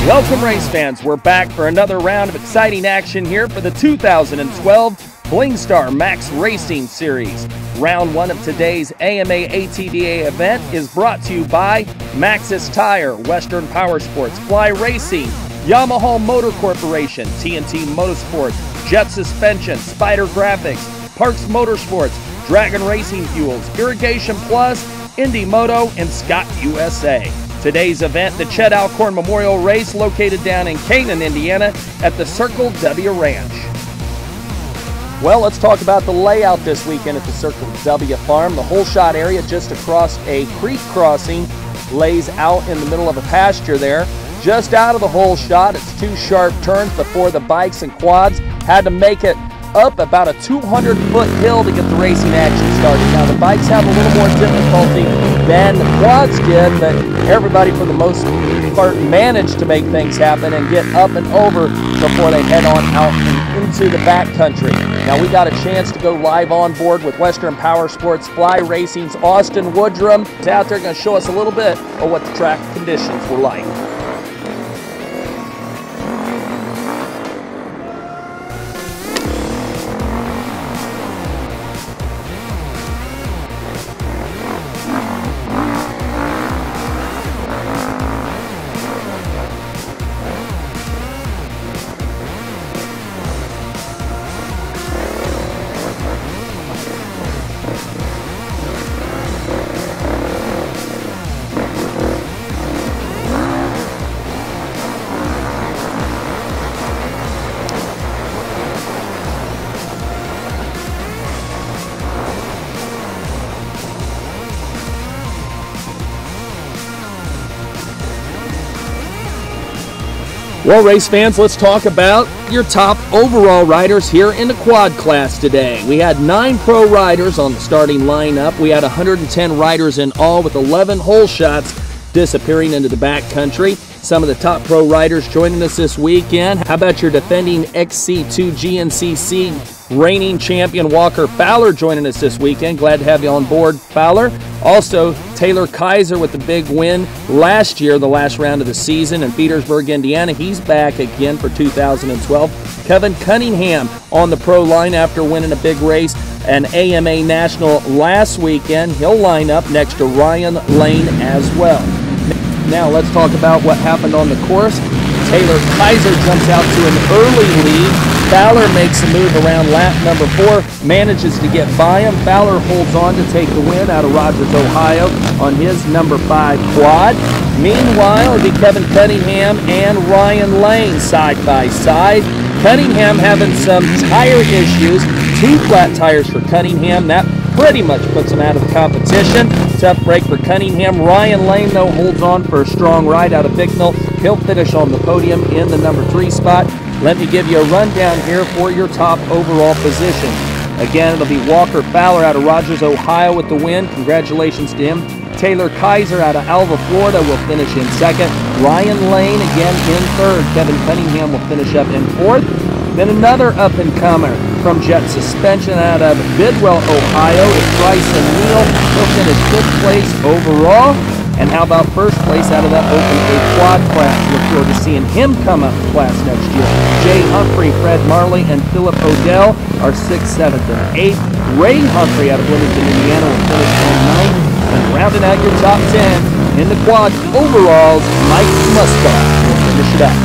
Welcome race fans, we're back for another round of exciting action here for the 2012 Bling Star Max Racing Series. Round 1 of today's AMA ATDA event is brought to you by MAXC Tire, Western Power Sports, Fly Racing, Yamaha Motor Corporation, TNT Motorsports, Jet Suspension, Spider Graphics, Parks Motorsports, Dragon Racing Fuels, Irrigation Plus, Indy Moto, and Scott USA. Today's event, the Chet Alcorn Memorial Race, located down in Canaan, Indiana, at the Circle W Ranch. Well, let's talk about the layout this weekend at the Circle W Farm. The whole shot area just across a creek crossing lays out in the middle of a pasture there. Just out of the whole shot, it's 2 sharp turns before the bikes and quads had to make it up about a 200-foot hill to get the racing action started. Now, the bikes have a little more difficulty than the quads did, but everybody, for the most part, managed to make things happen and get up and over before they head on out into the back country. Now, we got a chance to go live on board with Western Power Sports Fly Racing's Austin Woodrum. He's out there going to show us a little bit of what the track conditions were like. Well, race fans, let's talk about your top overall riders here in the quad class today. We had 9 pro riders on the starting lineup. We had 110 riders in all, with 11 hole shots disappearing into the back country. Some of the top pro riders joining us this weekend. How about your defending XC2 GNCC reigning champion Walker Fowler joining us this weekend? Glad to have you on board, Fowler. Also, Taylor Kaiser with the big win last year, the last round of the season in Petersburg, Indiana. He's back again for 2012. Kevin Cunningham on the pro line after winning a big race, an AMA National last weekend. He'll line up next to Ryan Lane as well. Now let's talk about what happened on the course. Taylor Kaiser jumps out to an early lead. Fowler makes a move around lap number 4, manages to get by him. Fowler holds on to take the win out of Rogers, Ohio on his number 5 quad. Meanwhile, it'll be Kevin Cunningham and Ryan Lane side by side. Cunningham having some tire issues. 2 flat tires for Cunningham. That pretty much puts him out of the competition. Tough break for Cunningham. Ryan Lane, though, holds on for a strong ride out of Bicknell. He'll finish on the podium in the number 3 spot. Let me give you a rundown here for your top overall position. Again, it'll be Walker Fowler out of Rogers, Ohio with the win. Congratulations to him. Taylor Kaiser out of Alva, Florida will finish in 2nd. Ryan Lane again in 3rd. Kevin Cunningham will finish up in 4th. Then another up-and-comer from Jet Suspension out of Bidwell, Ohio, is Bryson Neal. He'll finish 5th place overall. And how about 1st place out of that Open A quad class? Look forward to seeing him come up to class next year. Jay Humphrey, Fred Marley, and Philip Odell are 6th, 7th, and 8th. Ray Humphrey out of Bloomington, Indiana will finish on 9th. And rounding out your top 10 in the quad overalls, Mike Muscat will finish it up.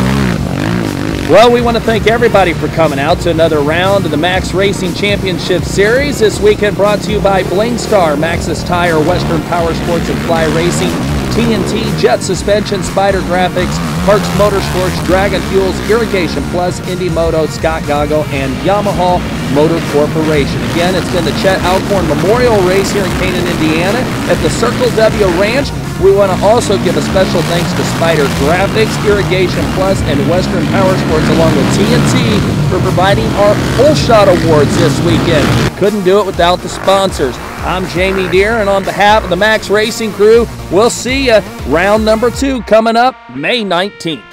Well, we want to thank everybody for coming out to another round of the Max Racing Championship Series. This weekend brought to you by Bling Star, MAXC Tire, Western Power Sports and Fly Racing, TNT, Jet Suspension, Spider Graphics, Parks Motorsports, Dragon Fuels, Irrigation Plus, Indy Moto, Scott Goggle, and Yamaha Motor Corporation. Again, it's been the Chet Alcorn Memorial Race here in Canaan, Indiana at the Circle W Ranch. We want to also give a special thanks to Spider Graphics, Irrigation Plus, and Western Power Sports, along with TNT, for providing our Whole Shot Awards this weekend. Couldn't do it without the sponsors. I'm Jamie Deere, and on behalf of the Max Racing crew, we'll see you round number 2 coming up May 19th.